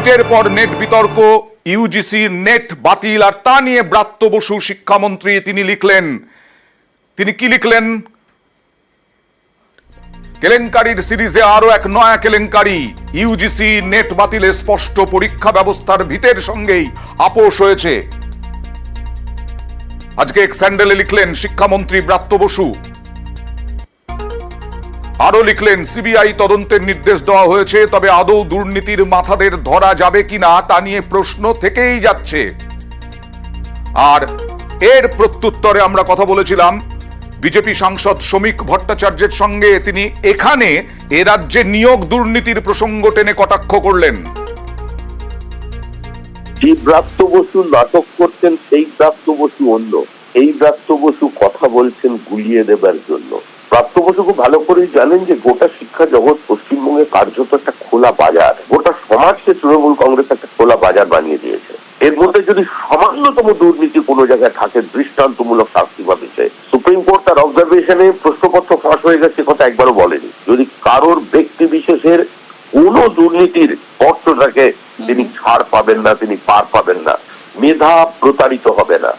নিটের পর নেট বিতর্ক, UGC net বাতিল, আর তা নিয়ে ব্রাত্য বসু শিক্ষামন্ত্রী তিনি কি লিখলেন? কেলেঙ্কারির সিরিজে আরো এক নয়া কেলেঙ্কারি। ইউজিসি নেট বাতিলে স্পষ্ট পরীক্ষা ব্যবস্থার ভিতের সঙ্গেই আপোষ হয়েছে। আজকে এক স্যান্ডেলে লিখলেন শিক্ষামন্ত্রী ব্রাত্য বসু। আরো লিখলেন সিবিআই তদন্তের নির্দেশ দেওয়া হয়েছে, তবে আদৌ দুর্নীতির মাথাদের ধরা যাবে কিনা তা নিয়ে প্রশ্ন থেকেই যাচ্ছে। আর এর প্রত্যুত্তরে আমরা কথা বলেছিলাম বিজেপি সাংসদ শ্রমিক ভট্টাচার্যের সঙ্গে। তিনি এখানে এ রাজ্যে নিয়োগ দুর্নীতির প্রসঙ্গ টেনে কটাক্ষ করলেন। যে ব্রাত্য বসু নাটক করতেন সেই ব্রাত্য বসু অন্য, এই ব্রাত্য বসু কথা বলছেন গুলিয়ে দেবার জন্য। ব্রাত্য বসু খুব ভালো করেই জানেন যে গোটা শিক্ষা জগৎ পশ্চিমবঙ্গে কার্যত একটা খোলা বাজার, গোটা সমাজকে তৃণমূল কংগ্রেস একটা খোলা বাজার বানিয়ে দিয়েছে। এর মধ্যে যদি সামান্যতম দুর্নীতি কোনো জায়গায় থাকে দৃষ্টান্তমূলক শাস্তি পাবে। সুপ্রিম কোর্ট তার অবজারভেশনে প্রশ্নপত্র ফাঁস হয়ে গেছে কথা একবারও বলেনি। যদি কারোর ব্যক্তি বিশেষের কোন দুর্নীতির অর্থ থাকে তিনি ছাড় পাবেন না, তিনি পার পাবেন না। মেধা প্রতারিত হবে না।